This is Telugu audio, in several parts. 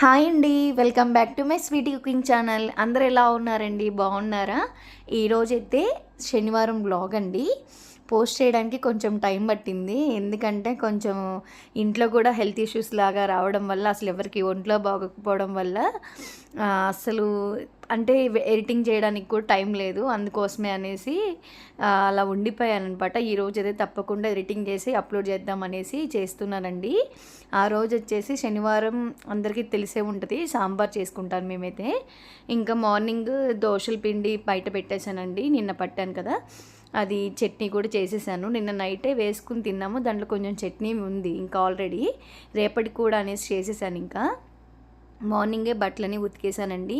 హాయ్ అండి. Welcome back to my sweety cooking channel. అందరూ ఎలా ఉన్నారండి? బాగున్నారా? ఈరోజైతే శనివారం వ్లాగ్ అండి. పోస్ట్ చేయడానికి కొంచెం టైం పట్టింది. ఎందుకంటే కొంచెం ఇంట్లో కూడా హెల్త్ ఇష్యూస్ లాగా రావడం వల్ల, అసలు ఎవరికి ఒంట్లో బాగోకపోవడం వల్ల అసలు అంటే ఎడిటింగ్ చేయడానికి కూడా టైం లేదు. అందుకోసమే అనేసి అలా ఉండిపోయానమాట. ఈరోజు అయితే తప్పకుండా ఎడిటింగ్ చేసి అప్లోడ్ చేద్దామనేసి చేస్తున్నానండి. ఆ రోజు వచ్చేసి శనివారం అందరికీ తెలిసే ఉంటుంది, సాంబార్ చేసుకుంటాను మేమైతే. ఇంకా మార్నింగ్ దోశల పిండి బయట పెట్టేశానండి, నిన్న పట్టాను కదా. అది చట్నీ కూడా చేసేసాను. నిన్న నైటే వేసుకుని తిన్నాము. దాంట్లో కొంచెం చట్నీ ఉంది ఇంకా ఆల్రెడీ, రేపటికి కూడా అనేసి చేసేసాను. ఇంకా మార్నింగే బట్టలని ఉతికేసానండి.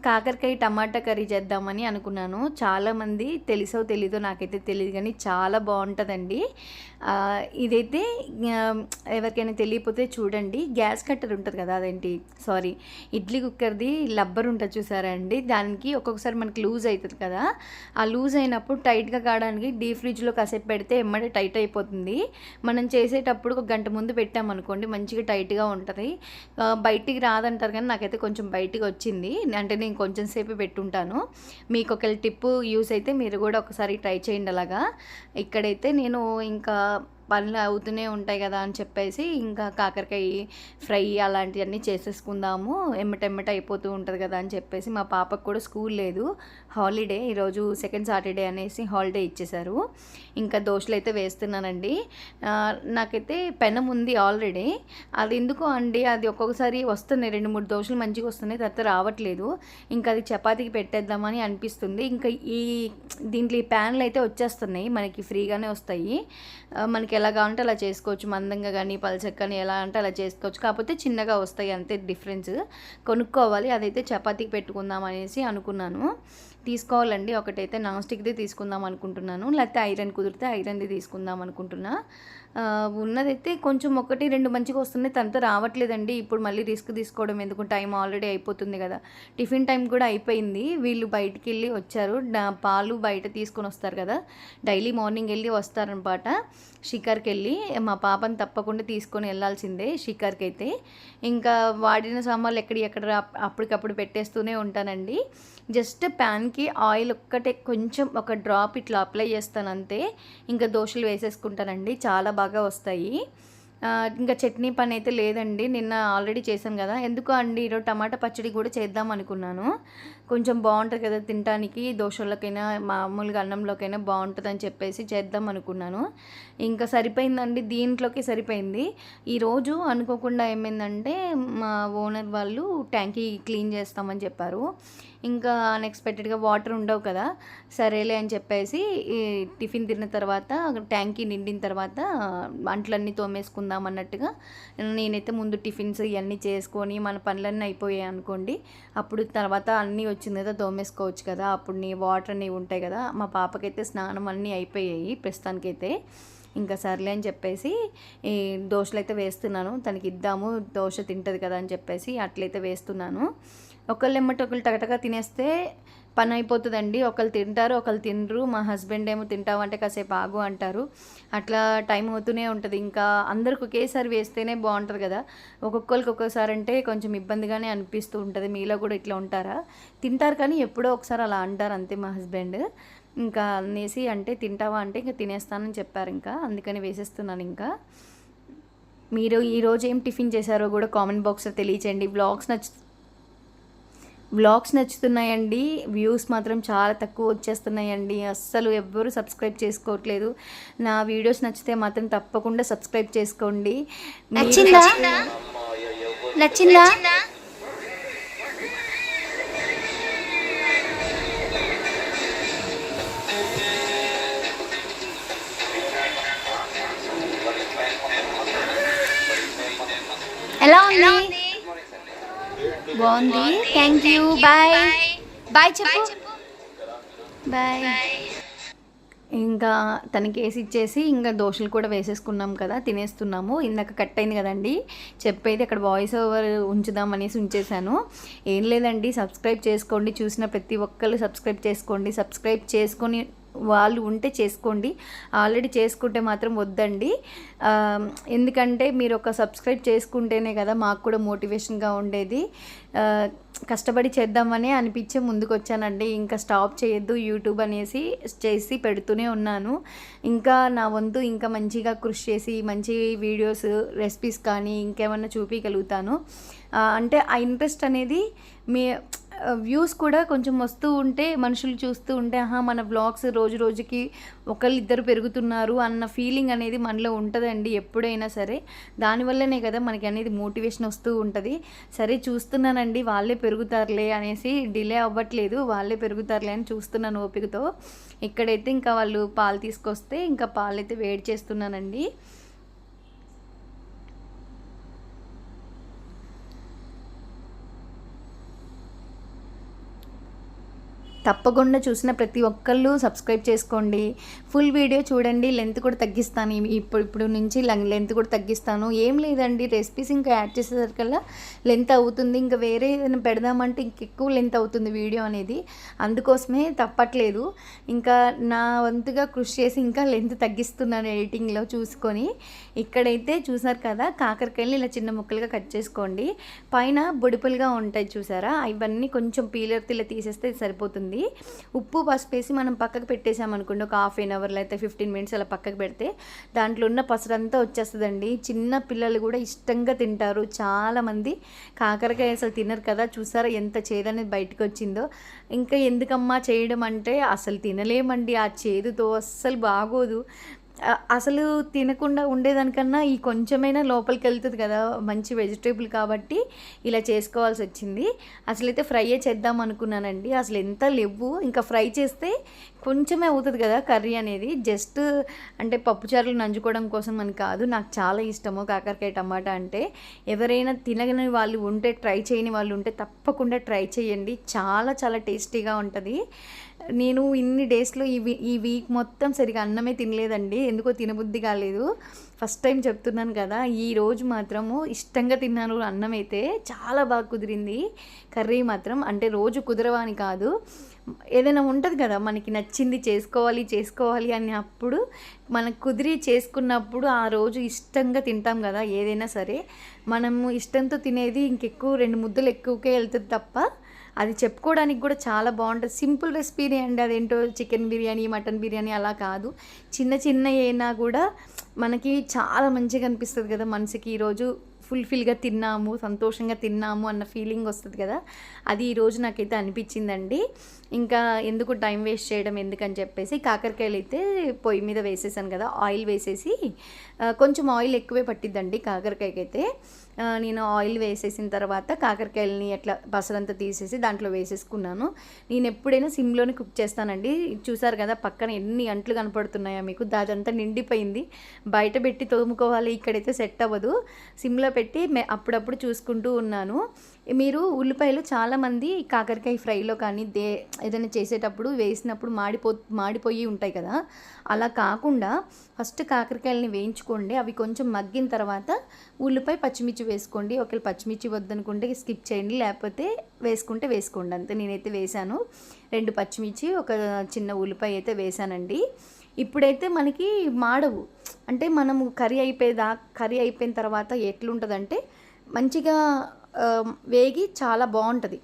కాకరకాయ టమాటా కర్రీ చేద్దామని అనుకున్నాను. చాలామంది తెలుసో తెలీదో నాకైతే తెలియదు, కానీ చాలా బాగుంటుందండి. ఇదైతే ఎవరికైనా తెలియకపోతే చూడండి. గ్యాస్ కట్టర్ ఉంటుంది కదా, ఇడ్లీ కుక్కర్ది లబ్బర్ ఉంటుంది చూసారా అండి. దానికి ఒక్కొక్కసారి మనకి లూజ్ అవుతుంది కదా, ఆ లూజ్ అయినప్పుడు టైట్గా కావడానికి డీప్ ఫ్రిడ్జ్లో కాసేపు పెడితే ఎమ్మడే టైట్ అయిపోతుంది. మనం చేసేటప్పుడు ఒక గంట ముందు పెట్టామనుకోండి మంచిగా టైట్గా ఉంటుంది. బయటికి రాదంటారు, కానీ నాకైతే కొంచెం బయటికి వచ్చింది. అంటే నేను కొంచెం సేపు పెట్టుంటాను. మీకు ఒక టిప్పు యూస్ అయితే మీరు కూడా ఒకసారి ట్రై చేయండి అలాగా. ఇక్కడైతే నేను ఇంకా పనులు అవుతూనే ఉంటాయి కదా అని చెప్పేసి ఇంకా కాకరకాయ ఫ్రై అలాంటివన్నీ చేసేసుకుందాము, ఎమ్మటెమ్మట అయిపోతూ ఉంటుంది కదా అని చెప్పేసి. మా పాపకు కూడా స్కూల్ లేదు, హాలిడే. ఈరోజు సెకండ్ సాటర్డే అనేసి హాలిడే ఇచ్చేశారు. ఇంకా దోశలు అయితే వేస్తున్నానండి. నాకైతే పెనం ఉంది ఆల్రెడీ. అది ఎందుకో అండి, అది ఒక్కొక్కసారి వస్తున్నాయి 2-3 దోశలు మంచిగా వస్తున్నాయి, తర్వాత రావట్లేదు. ఇంకా అది చపాతీకి పెట్టేద్దామని అనిపిస్తుంది. ఇంకా దీంట్లో ఈ ప్యాన్లు అయితే వచ్చేస్తున్నాయి, మనకి ఫ్రీగానే వస్తాయి. మనకి ఎలా కావాలంటే అలా చేసుకోవచ్చు, మందంగా కానీ పల్చగా కానీ ఎలా అంటే అలా చేసుకోవచ్చు. కాకపోతే చిన్నగా వస్తాయి అంతే డిఫరెన్స్. కొనుక్కోవాలి. అదైతే చపాతీకి పెట్టుకుందాం అనేసి అనుకున్నాను. తీసుకోవాలండి. ఒకటైతే నాన్ స్టిక్ది తీసుకుందాం అనుకుంటున్నాను, లేకపోతే ఐరన్ కుదిరితే ఐరన్ది తీసుకుందాం అనుకుంటున్నా. ఉన్నదైతే కొంచెం 1-2 మంచిగా వస్తున్నాయి, తనతో రావట్లేదండి. ఇప్పుడు మళ్ళీ రిస్క్ తీసుకోవడం ఎందుకు, టైం ఆల్రెడీ అయిపోతుంది కదా. టిఫిన్ టైం కూడా అయిపోయింది. వీళ్ళు బయటికి వెళ్ళి వచ్చారు, పాలు బయట తీసుకొని వస్తారు కదా, డైలీ మార్నింగ్ వెళ్ళి వస్తారనమాట షికార్కి వెళ్ళి. మా పాపని తప్పకుండా తీసుకొని వెళ్ళాల్సిందే షికార్కి అయితే. ఇంకా వాడిన సామాన్లు ఎక్కడ అప్పటికప్పుడు పెట్టేస్తూనే ఉంటానండి. జస్ట్ ప్యాన్కి ఆయిల్ ఒక్కటే కొంచెం ఒక డ్రాప్ ఇట్లా అప్లై చేస్తాను అంతే. ఇంకా దోశలు వేసేసుకుంటానండి, చాలా బాగా వస్తాయి. ఇంకా చట్నీ పని అయితే లేదండి, నిన్న ఆల్రెడీ చేశాను కదా. ఎందుకు అండి ఈరోజు టమాటా పచ్చడి కూడా చేద్దాం అనుకున్నాను. కొంచెం బాగుంటుంది కదా తినడానికి, దోశలకైనా మామూలుగా అన్నంలోకైనా బాగుంటుంది అని చెప్పేసి చేద్దాం అనుకున్నాను. ఇంకా సరిపోయిందండి, దీంట్లోకి సరిపోయింది. ఈరోజు అనుకోకుండా ఏమైందంటే మా ఓనర్ వాళ్ళు ట్యాంకీ క్లీన్ చేస్తామని చెప్పారు. ఇంకా అన్ఎక్స్పెక్టెడ్గా వాటర్ ఉండవు కదా, సరేలే అని చెప్పేసి ఈ టిఫిన్ తిన్న తర్వాత ట్యాంకీ నిండిన తర్వాత అంట్లన్నీ తోమేసుకుందాం అన్నట్టుగా నేనైతే ముందు టిఫిన్స్ ఇవన్నీ చేసుకొని మన పనులన్నీ అయిపోయాయి అనుకోండి, అప్పుడు తర్వాత అన్నీ వచ్చింది కదా తోమేసుకోవచ్చు కదా, అప్పుడు వాటర్ అనేవి ఉంటాయి కదా. మా పాపకైతే స్నానం అన్నీ అయిపోయాయి ప్రస్తుతానికైతే. ఇంకా సర్లే అని చెప్పేసి ఈ దోశలు అయితే వేస్తున్నాను, తనకి ఇద్దాము దోశ తింటుంది కదా అని చెప్పేసి అట్లయితే వేస్తున్నాను. ఒకళ్ళు ఎమ్మటి ఒకళ్ళు టకటగా తినేస్తే పని అయిపోతుందండి. ఒకళ్ళు తింటారు, ఒకళ్ళు తినరు. మా హస్బెండ్ ఏమో తింటామంటే కాసేపు ఆగు అంటారు. అట్లా టైం అవుతూనే ఉంటుంది. ఇంకా అందరికి ఒకేసారి వేస్తేనే బాగుంటుంది కదా, ఒక్కొక్కరికి ఒక్కొక్కసారి అంటే కొంచెం ఇబ్బందిగానే అనిపిస్తూ ఉంటుంది. మీలో కూడా ఇట్లా ఉంటారా? తింటారు కానీ ఎప్పుడో ఒకసారి అలా అంటారు అంతే మా హస్బెండ్. ఇంకా అనేసి అంటే తింటావా అంటే ఇంకా తినేస్తానని చెప్పారు, ఇంకా అందుకని వేసేస్తున్నాను. ఇంకా మీరు ఈరోజు ఏం టిఫిన్ చేశారో కూడా కామెంట్ బాక్స్లో తెలియచేయండి. వ్లాగ్స్ నచ్చుతున్నాయండి, వ్యూస్ మాత్రం చాలా తక్కువ వచ్చేస్తున్నాయండి. అస్సలు ఎవ్వరూ సబ్స్క్రైబ్ చేసుకోవట్లేదు. నా వీడియోస్ నచ్చితే మాత్రం తప్పకుండా సబ్స్క్రైబ్ చేసుకోండి. నచ్చిందా? ఎలా ఉంది? బాగుంది, థ్యాంక్ యూ. బాయ్ చెప్పు. బాయ్. ఇంకా తనకి వేసి ఇచ్చేసి ఇంకా దోశలు కూడా వేసేసుకున్నాం కదా, తినేస్తున్నాము. ఇందాక కట్ అయింది కదండి చెప్పేది, అక్కడ వాయిస్ ఓవర్ ఉంచుదాం అనేసి ఉంచేసాను. ఏం లేదండి, సబ్స్క్రైబ్ చేసుకోండి. చూసిన ప్రతి ఒక్కళ్ళు సబ్స్క్రైబ్ చేసుకోండి. సబ్స్క్రైబ్ చేసుకొని వాళ్ళు ఉంటే చేసుకోండి, ఆల్రెడీ చేసుకుంటే మాత్రం వద్దండి. ఎందుకంటే మీరు ఒక సబ్స్క్రైబ్ చేసుకుంటేనే కదా మాకు కూడా మోటివేషన్గా ఉండేది. కష్టపడి చేద్దామని అనిపించే ముందుకు వచ్చానండి. ఇంకా స్టాప్ చేయొద్దు యూట్యూబ్ అనేసి చేసి పెడుతూనే ఉన్నాను. ఇంకా నా వంతు ఇంకా మంచిగా కృషి చేసి మంచి వీడియోస్, రెసిపీస్ కానీ ఇంకేమన్నా చూపించగలుగుతాను. అంటే ఆ ఇంట్రెస్ట్ అనేది మీ వ్యూస్ కూడా కొంచెం వస్తూ ఉంటే, మనుషులు చూస్తూ ఉంటే మన వ్లాగ్స్ రోజు రోజుకి ఒకళ్ళిద్దరు పెరుగుతున్నారు అన్న ఫీలింగ్ అనేది మనలో ఉంటుందండి ఎప్పుడైనా సరే. దానివల్లనే కదా మనకి అనేది మోటివేషన్ వస్తూ ఉంటుంది. సరే చూస్తున్నానండి, వాళ్ళే పెరుగుతారులే అనేసి డిలే అవ్వట్లేదు, వాళ్ళే పెరుగుతారులే అని చూస్తున్నాను ఓపికతో. ఇక్కడైతే ఇంకా వాళ్ళు పాలు తీసుకొస్తే ఇంకా పాలైతే వేడి చేస్తున్నానండి. తప్పకుండా చూసిన ప్రతి ఒక్కళ్ళు సబ్స్క్రైబ్ చేసుకోండి, ఫుల్ వీడియో చూడండి. లెంత్ కూడా తగ్గిస్తాను, ఇప్పుడు నుంచి లెంత్ కూడా తగ్గిస్తాను. ఏం లేదండి, రెసిపీస్ ఇంకా యాడ్ చేసేసరికల్లా లెంత్ అవుతుంది. ఇంకా వేరే ఏదైనా పెడదామంటే ఇంకెక్కువ లెంత్ అవుతుంది వీడియో అనేది, అందుకోసమే తప్పట్లేదు. ఇంకా నా వంతుగా కృషి చేసి ఇంకా లెంత్ తగ్గిస్తున్నాను ఎడిటింగ్లో చూసుకొని. ఇక్కడైతే చూసారు కదా, కాకరకాయలు ఇలా చిన్న ముక్కలుగా కట్ చేసుకోండి. పైన బొడిపులుగా ఉంటాయి చూసారా, ఇవన్నీ కొంచెం పీలర్తో ఇలా తీసేస్తే సరిపోతుంది. ఉప్పు పసుపు వేసి మనం పక్కకు పెట్టేసామనుకోండి, ఒక హాఫ్ ఎన్ అవర్ అయితే 15 మినిట్స్ అలా పక్కకు పెడితే దాంట్లో ఉన్న పసరంతా వచ్చేస్తుందండి. చిన్న పిల్లలు కూడా ఇష్టంగా తింటారు. చాలామంది కాకరకాయ అసలు తినరు కదా, చూసారా ఎంత చేదనేది బయటకు వచ్చిందో. ఇంకా ఎందుకమ్మా చేయడం అంటే అసలు తినలేమండి, ఆ చేదుతో అస్సలు బాగోదు. అసలు తినకుండా ఉండేదానికన్నా ఈ కొంచెమైనా లోపలికి వెళ్తుంది కదా, మంచి వెజిటేబుల్ కాబట్టి ఇలా చేసుకోవాల్సి వచ్చింది. అసలైతే ఫ్రైయే చేద్దాం అనుకున్నానండి, అసలు ఎంత లేవు. ఇంకా ఫ్రై చేస్తే కొంచెమే అవుతుంది కదా కర్రీ అనేది, జస్ట్ అంటే పప్పుచారులు నంచుకోవడం కోసం అని కాదు. నాకు చాలా ఇష్టము కాకరకాయ టమాటా అంటే. ఎవరైనా తినగని వాళ్ళు ఉంటే, ట్రై చేయని వాళ్ళు ఉంటే తప్పకుండా ట్రై చేయండి, చాలా చాలా టేస్టీగా ఉంటుంది. నేను ఇన్ని డేస్లో ఈ వీక్ మొత్తం సరిగా అన్నమే తినలేదండి, ఎందుకో తినబుద్ధి కాలేదు. ఫస్ట్ టైం చెప్తున్నాను కదా, ఈరోజు మాత్రము ఇష్టంగా తిన్నాను. అన్నం అయితే చాలా బాగా కుదిరింది, కర్రీ మాత్రం అంటే రోజు కుదరవని కాదు, ఏదైనా ఉంటుంది కదా మనకి నచ్చింది చేసుకోవాలి అని అప్పుడు మనకు కుదిరి చేసుకున్నప్పుడు ఆ రోజు ఇష్టంగా తింటాం కదా ఏదైనా సరే. మనము ఇష్టంతో తినేది ఇంకెక్కువ 2 ముద్దలు ఎక్కువకే వెళ్తుంది తప్ప అది చెప్పుకోవడానికి కూడా చాలా బాగుంటుంది. సింపుల్ రెసిపీనే అండి, అదేంటో చికెన్ బిర్యానీ, మటన్ బిర్యానీ అలా కాదు, చిన్న అయినా కూడా మనకి చాలా మంచిగా అనిపిస్తుంది కదా మనసుకి. ఈరోజు ఫుల్ఫిల్గా తిన్నాము, సంతోషంగా తిన్నాము అన్న ఫీలింగ్ వస్తుంది కదా, అది ఈరోజు నాకైతే అనిపించిందండి. ఇంకా ఎందుకు టైం వేస్ట్ చేయడం ఎందుకని చెప్పేసి కాకరకాయలు అయితే పొయ్యి మీద వేసేసాను కదా, ఆయిల్ వేసేసి, కొంచెం ఆయిల్ ఎక్కువే పట్టిద్దండి కాకరకాయకి అయితే. నేను ఆయిల్ వేసేసిన తర్వాత కాకరకాయలని అట్లా బసరంతా తీసేసి దాంట్లో వేసేసుకున్నాను. నేను ఎప్పుడైనా సిమ్లోనే కుక్ చేస్తానండి. చూసారు కదా పక్కన ఎన్ని అంట్లు కనపడుతున్నాయో మీకు, దాదంతా నిండిపోయింది, బయట పెట్టి తోముకోవాలి, ఇక్కడైతే సెట్ అవ్వదు. సిమ్లో పెట్టి అప్పుడప్పుడు చూసుకుంటూ ఉన్నాను. మీరు ఉల్లిపాయలు చాలామంది కాకరకాయ ఫ్రైలో కానీ ఏదైనా చేసేటప్పుడు వేసినప్పుడు మాడిపోయి ఉంటాయి కదా, అలా కాకుండా ఫస్ట్ కాకరకాయలని వేయించుకోండి. అవి కొంచెం మగ్గిన తర్వాత ఉల్లిపాయ పచ్చిమిర్చి వేసుకోండి. ఒకవేళ పచ్చిమిర్చి వద్దనుకుంటే స్కిప్ చేయండి, లేకపోతే వేసుకుంటే వేసుకోండి అంతే. నేనైతే వేసాను 2 పచ్చిమిర్చి, ఒక చిన్న ఉల్లిపాయ అయితే వేసానండి. ఇప్పుడైతే మనకి మాడవు, అంటే మనము కర్రీ అయిపోయిన తర్వాత ఎట్లుంటుందంటే మంచిగా వేగి చాలా బాగుంటుంది.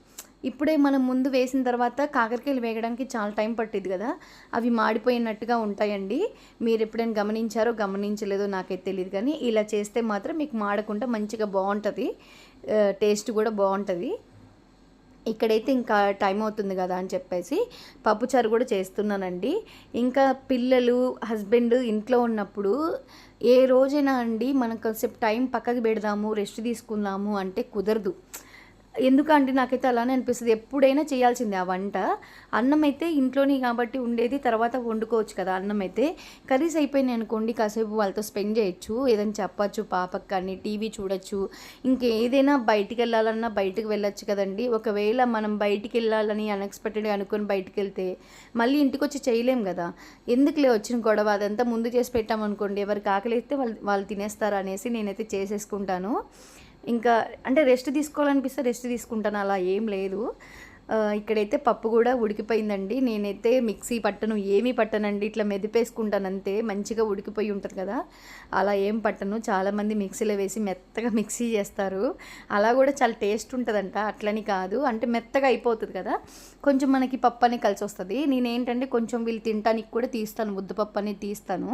ఇప్పుడే మనం ముందు వేసిన తర్వాత కాకరకాయలు వేగడానికి చాలా టైం పట్టింది కదా, అవి మాడిపోయినట్టుగా ఉంటాయండి. మీరు ఎప్పుడైనా గమనించలేదో నాకైతే తెలియదు, కానీ ఇలా చేస్తే మాత్రం మీకు మాడకుండా మంచిగా బాగుంటుంది, టేస్ట్ కూడా బాగుంటుంది. ఇక్కడైతే ఇంకా టైం అవుతుంది కదా అని చెప్పేసి పప్పుచారు కూడా చేస్తున్నానండి. ఇంకా పిల్లలు, హస్బెండ్ ఇంట్లో ఉన్నప్పుడు ఏ రోజైనా అండి మనం కొంచెంసేపు టైం పక్కకి పెడదాము, రెస్ట్ తీసుకుందాము అంటే కుదరదు. ఎందుకంటే నాకైతే అలానే అనిపిస్తుంది, ఎప్పుడైనా చేయాల్సిందే ఆ వంట. అన్నం అయితే ఇంట్లోనే కాబట్టి ఉండేది, తర్వాత వండుకోవచ్చు కదా అన్నం అయితే. కర్రీస్ అయిపోయినాయి అనుకోండి, కాసేపు వాళ్ళతో స్పెండ్ చేయొచ్చు, ఏదైనా చెప్పచ్చు పాపకు కానీ, టీవీ చూడొచ్చు, ఇంకేదైనా బయటికి వెళ్ళాలన్నా బయటకు వెళ్ళొచ్చు కదండి. ఒకవేళ మనం బయటికి వెళ్ళాలని అన్ఎక్స్పెక్టెడ్గా అనుకొని బయటికి వెళ్తే మళ్ళీ ఇంటికి వచ్చి చేయలేం కదా, ఎందుకులే వచ్చిన గొడవ, అదంతా ముందు చేసి పెట్టామనుకోండి ఎవరికి ఆకలి అయితే వాళ్ళు తినేస్తారు అనేసి నేనైతే చేసేసుకుంటాను. ఇంకా అంటే రెస్ట్ తీసుకోవాలనిపిస్తే రెస్ట్ తీసుకుంటాను, అలా ఏం లేదు. ఇక్కడైతే పప్పు కూడా ఉడికిపోయిందండి. నేనైతే మిక్సీ పట్టను, ఏమీ పట్టనండి, ఇట్లా మెదిపేసుకుంటాను అంతే. మంచిగా ఉడికిపోయి ఉంటుంది కదా, అలా ఏం పట్టను. చాలామంది మిక్సీలో వేసి మెత్తగా మిక్సీ చేస్తారు, అలా కూడా చాలా టేస్ట్ ఉంటుందంట. అట్లని కాదు, అంటే మెత్తగా అయిపోతుంది కదా, కొంచెం మనకి పప్పు అని కలిసి వస్తుంది. నేనేంటంటే కొంచెం వీళ్ళు తినడానికి కూడా తీస్తాను, ముద్దపప్పు అనేది తీస్తాను.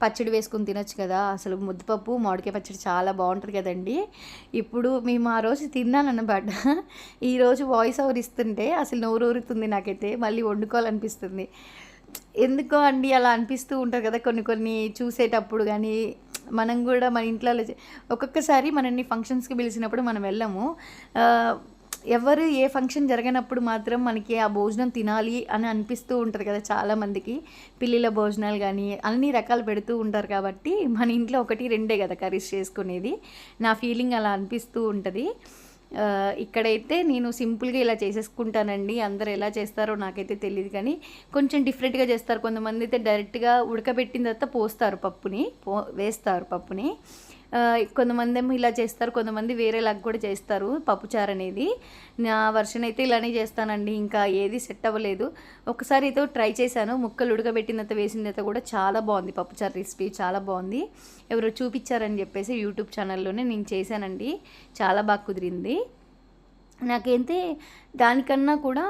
పచ్చడి వేసుకుని తినొచ్చు కదా, అసలు ముద్దపప్పు మామిడికాయ పచ్చడి చాలా బాగుంటుంది కదండి. ఇప్పుడు మేము ఆ రోజు తిన్నానన్నమాట. ఈరోజు వాయిస్ ఓవర్ ఇస్తుంటే అసలు నోరు ఊరుతుంది నాకైతే, మళ్ళీ వండుకోవాలనిపిస్తుంది. ఎందుకో అండి అలా అనిపిస్తూ ఉంటుంది కదా కొన్ని కొన్ని చూసేటప్పుడు. కానీ మనం కూడా మన ఇంట్లో ఒక్కొక్కసారి మనల్ని ఫంక్షన్స్కి పిలిచినప్పుడు మనం వెళ్ళము. ఎవరు ఏ ఫంక్షన్ జరగనప్పుడు మాత్రం మనకి ఆ భోజనం తినాలి అని అనిపిస్తూ ఉంటుంది కదా చాలామందికి. పిల్లిల భోజనాలు కానీ అన్ని రకాలు పెడుతూ ఉంటారు కాబట్టి మన ఇంట్లో 1-2 కదా కర్రీస్ చేసుకునేది. నా ఫీలింగ్ అలా అనిపిస్తూ ఉంటుంది. ఇక్కడైతే నేను సింపుల్గా ఇలా చేసేసుకుంటానండి. అందరు ఎలా చేస్తారో నాకైతే తెలియదు, కానీ కొంచెం డిఫరెంట్గా చేస్తారు. కొంతమంది అయితే డైరెక్ట్గా ఉడకబెట్టిన తర్వాత పోస్తారు పప్పుని, వేస్తారు పప్పుని. కొంతమంది ఏమో ఇలా చేస్తారు, కొంతమంది వేరేలాగా కూడా చేస్తారు పప్పుచారు అనేది. నా వర్షన్ అయితే ఇలానే చేస్తానండి, ఇంకా ఏది సెట్ అవ్వలేదు. ఒకసారి అయితే ట్రై చేశాను, ముక్కలు ఉడకబెట్టిన తర్వాత వేసిన తర్వాత కూడా చాలా బాగుంది. పప్పుచారు రెసిపీ చాలా బాగుంది. ఎవరో చూపించారని చెప్పేసి యూట్యూబ్ ఛానల్లోనే నేను చేశానండి, చాలా బాగా కుదిరింది. నాకైతే దానికన్నా కూడా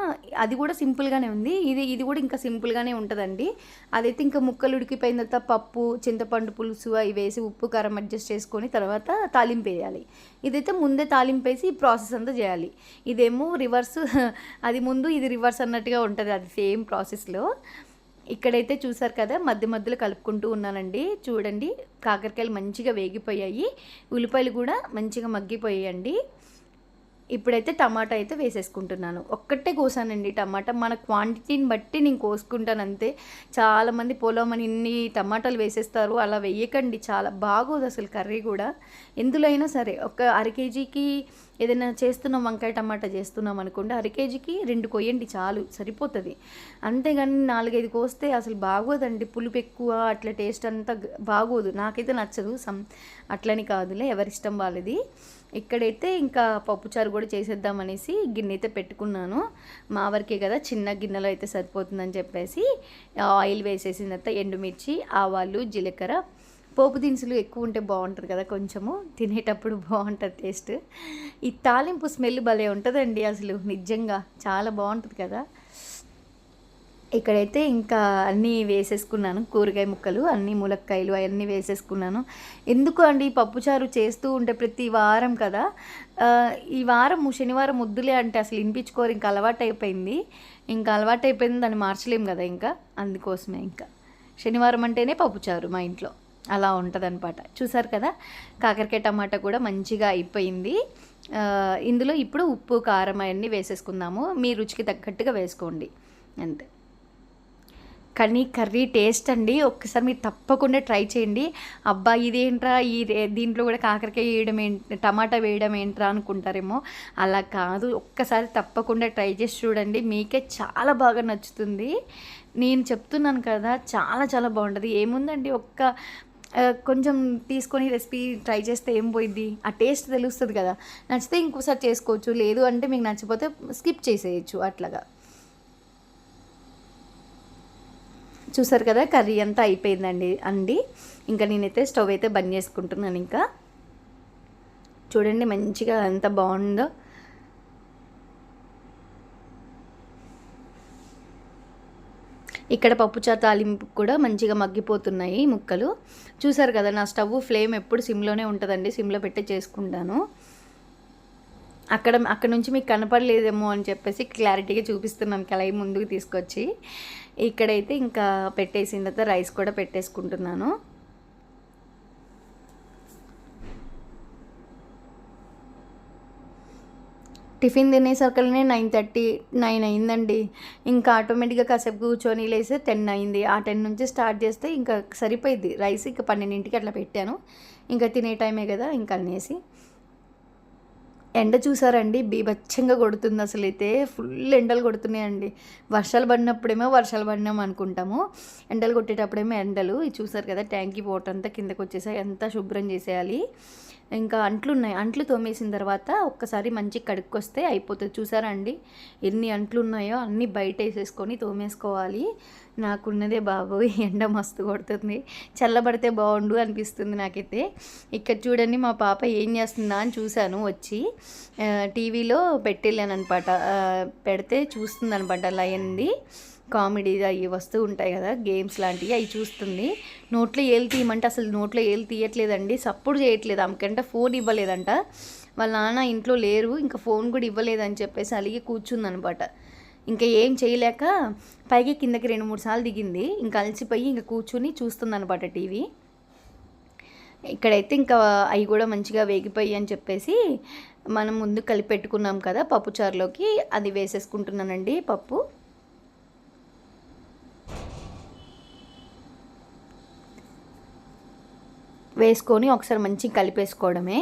అది కూడా సింపుల్గానే ఉంది. ఇది కూడా ఇంకా సింపుల్గానే ఉంటుందండి. అదైతే ఇంకా ముక్కలు ఉడికిపోయిన తర్వాత పప్పు, చింతపండు పులుసు అవి వేసి ఉప్పు కారం అడ్జస్ట్ చేసుకొని తర్వాత తాలింపు వేయాలి. ఇదైతే ముందే తాలింపు వేసి ఈ ప్రాసెస్ అంతా చేయాలి. ఇదేమో రివర్స్, అది ముందు ఇది రివర్స్ అన్నట్టుగా ఉంటుంది, అది సేమ్ ప్రాసెస్లో. ఇక్కడైతే చూసారు కదా, మధ్య మధ్యలో కలుపుకుంటూ ఉన్నానండి. చూడండి, కాకరకాయలు మంచిగా వేగిపోయాయి, ఉల్లిపాయలు కూడా మంచిగా మగ్గిపోయాయండి. ఇప్పుడైతే టమాటా అయితే వేసేసుకుంటున్నాను. ఒక్కటే కోసానండి టమాటా, మన క్వాంటిటీని బట్టి నేను కోసుకుంటాను అంతే. చాలామంది పొలం అని ఇన్ని టమాటాలు వేసేస్తారు, అలా వేయకండి, చాలా బాగోదు అసలు కర్రీ కూడా. ఎందులో అయినా సరే ఒక అరకేజీకి ఏదైనా చేస్తున్నాం, వంకాయ టమాటా చేస్తున్నాం అనుకోండి, అరకేజీకి 2 కొయ్యండి చాలు, సరిపోతుంది. అంతేగాని 4-5 కోస్తే అసలు బాగోదండి, పులుపు ఎక్కువ, అట్లా టేస్ట్ అంతా బాగోదు, నాకైతే నచ్చదు. అట్లని కాదులే, ఎవరిష్టం వాళ్ళది. ఇక్కడైతే ఇంకా పప్పుచారు కూడా చేసేద్దామనేసి గిన్నె అయితే పెట్టుకున్నాను. మా వరకే కదా, చిన్న గిన్నెలో అయితే సరిపోతుందని చెప్పేసి ఆయిల్ వేసేసిన తర్వాత ఎండుమిర్చి, ఆవాలు, జీలకర్ర, పోపు దినుసులు ఎక్కువ ఉంటే బాగుంటుంది కదా, కొంచెము తినేటప్పుడు బాగుంటుంది టేస్ట్. ఈ తాలింపు స్మెల్ భలే ఉంటుందండి అసలు, నిజంగా చాలా బాగుంటుంది కదా. ఇక్కడైతే ఇంకా అన్నీ వేసేసుకున్నాను, కూరగాయ ముక్కలు అన్నీ, ములక్కాయలు అవన్నీ వేసేసుకున్నాను. ఎందుకు అండి పప్పుచారు చేస్తూ ఉంటే ప్రతి వారం కదా, ఈ వారం శనివారం వద్దులే అంటే అసలు వినిపించుకోరు, ఇంకా అలవాటు అయిపోయింది. దాన్ని మార్చలేము కదా, ఇంకా అందుకోసమే ఇంకా శనివారం అంటేనే పప్పుచారు మా ఇంట్లో, అలా ఉంటుంది అనమాట. చూసారు కదా, కాకరకాయ టమాటా కూడా మంచిగా అయిపోయింది. ఇందులో ఇప్పుడు ఉప్పు కారం అవన్నీ వేసేసుకుందాము, మీ రుచికి తగ్గట్టుగా వేసుకోండి అంతే. కానీ కర్రీ టేస్ట్ అండి, ఒక్కసారి మీరు తప్పకుండా ట్రై చేయండి. అబ్బా ఇదేంట్రా, దీంట్లో కూడా కాకరకాయ వేయడం ఏంటి, టమాటా వేయడం ఏంట్రా అనుకుంటారేమో, అలా కాదు. ఒక్కసారి తప్పకుండా ట్రై చేసి చూడండి, మీకే చాలా బాగా నచ్చుతుంది. నేను చెప్తున్నాను కదా, చాలా చాలా బాగుంటుంది. ఏముందండి, కొంచెం తీసుకొని రెసిపీ ట్రై చేస్తే ఏం పోయిద్ది, ఆ టేస్ట్ తెలుస్తుంది కదా. నచ్చితే ఇంకోసారి చేసుకోవచ్చు, లేదు అంటే మీకు నచ్చిపోతే స్కిప్ చేసేయచ్చు అట్లాగా. చూసారు కదా, కర్రీ అంతా అయిపోయిందండి. ఇంకా నేనైతే స్టవ్ అయితే బంద్ చేసుకుంటున్నాను. ఇంకా చూడండి మంచిగా ఎంత బాగుందో. ఇక్కడ పప్పుచారు తాలింపు కూడా మంచిగా మగ్గిపోతున్నాయి ముక్కలు. చూసారు కదా, నా స్టవ్ ఫ్లేమ్ ఎప్పుడు సిమ్లోనే ఉంటుందండి, సిమ్లో పెట్టే చేసుకుంటాను. అక్కడ నుంచి మీకు కనపడలేదేమో అని చెప్పేసి క్లారిటీగా చూపిస్తున్నాను కళాయి ముందుకు తీసుకొచ్చి. ఇక్కడైతే ఇంకా పెట్టేసిన తర్వాత రైస్ కూడా పెట్టేసుకుంటున్నాను. టిఫిన్ తినేసరికనే 9 అయిందండి. ఇంకా ఆటోమేటిక్గా కాసేపు కూర్చొని లేస్తే 10 అయింది. ఆ 10 నుంచి స్టార్ట్ చేస్తే ఇంకా సరిపోయింది. రైస్ ఇంకా 12ంటికి అట్లా పెట్టాను. ఇంకా తినే టైమే కదా ఇంకా అనేసి. ఎండ చూసారండి, బీభత్సంగా కొడుతుంది అసలు. అయితే ఫుల్ ఎండలు కొడుతున్నాయండి. వర్షాలు పడినప్పుడేమో వర్షాలు పడినాం అనుకుంటాము, ఎండలు కొట్టేటప్పుడేమో ఎండలు. ఇది చూసారు కదా, ట్యాంకీ వాటర్ అంతా కిందకు వచ్చేసాయి, అంతా శుభ్రం చేసేయాలి. ఇంకా అంట్లున్నాయి, అంట్లు తోమేసిన తర్వాత ఒక్కసారి మంచిగా కడుక్కొస్తే అయిపోతుంది. చూసారా అండి ఎన్ని అంట్లు ఉన్నాయో అన్నీ బయట వేసేసుకొని తోమేసుకోవాలి. నాకున్నదే బాబు ఎండ మస్తు కొడుతుంది, చల్లబడితే బాగుండు అనిపిస్తుంది నాకైతే. ఇక్కడ చూడండి మా పాప ఏం చేస్తుందా అని చూశాను వచ్చి, టీవీలో పెట్టెళ్ళాను అనమాట, పెడితే చూస్తుంది అనమాట. లయన్ది కామెడీ అవి వస్తూ ఉంటాయి కదా, గేమ్స్ లాంటివి అవి చూస్తుంది. నోట్లో ఏలు తీయమంటే అసలు నోట్లో ఏలు తీయట్లేదండి, సప్పుడు చేయట్లేదు. ఆమెకంటే ఫోన్ ఇవ్వలేదంట, వాళ్ళ నాన్న ఇంట్లో లేరు, ఇంకా ఫోన్ కూడా ఇవ్వలేదని చెప్పేసి అలిగి కూర్చుందనమాట. ఇంకా ఏం చేయలేక పైకి కిందకి 2-3 సార్లు దిగింది. ఇంకా అలసిపోయి ఇంకా కూర్చుని చూస్తుందనమాట టీవీ. ఇక్కడైతే ఇంకా అవి కూడా మంచిగా వేగిపోయి అని చెప్పేసి మనం ముందు కలిపి పెట్టుకున్నాం కదా పప్పుచారులోకి, అది వేసేసుకుంటున్నానండి. పప్పు వేసుకొని ఒకసారి మంచిగా కలిపేసుకోవడమే.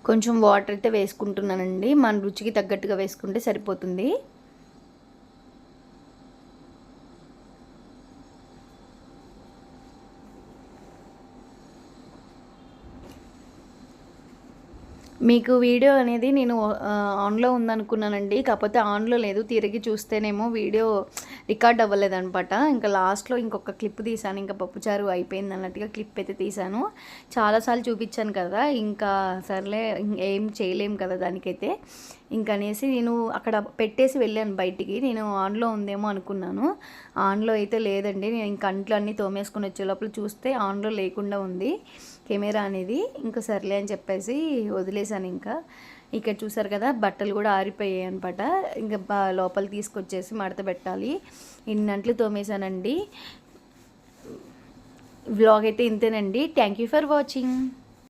కొంచెం వాటర్ అయితే వేసుకుంటున్నానండి, మన రుచికి తగ్గట్టుగా వేసుకుంటే సరిపోతుంది. మీకు వీడియో అనేది నేను ఆన్లో ఉందనుకున్నానండి, కాకపోతే ఆన్లో లేదు. తిరిగి చూస్తేనేమో వీడియో రికార్డ్ అవ్వలేదనమాట. ఇంకా లాస్ట్లో ఇంకొక క్లిప్ తీసాను, ఇంకా పప్పుచారు అయిపోయింది అన్నట్టుగా క్లిప్ అయితే తీసాను. చాలాసార్లు చూపించాను కదా, ఇంకా సర్లే ఏం చేయలేము కదా దానికైతే. ఇంకా అనేసి నేను అక్కడ పెట్టేసి వెళ్ళాను బయటికి. నేను ఆన్లో ఉందేమో అనుకున్నాను, ఆన్లో అయితే లేదండి. నేను ఇంకా అంట్లు అన్నీ తోమేసుకొని వచ్చే లోపల చూస్తే ఆన్లో లేకుండా ఉంది కెమెరా అనేది. ఇంకా సర్లే అని చెప్పేసి వదిలేశాను. ఇంకా ఇక్కడ చూసారు కదా బట్టలు కూడా ఆరిపోయాయి అనమాట. ఇంకా లోపల తీసుకొచ్చేసి మడత పెట్టాలి. ఇన్నంట్లు తోమేశానండి. వ్లాగ్ అయితే ఇంతేనండి. Thank you for watching.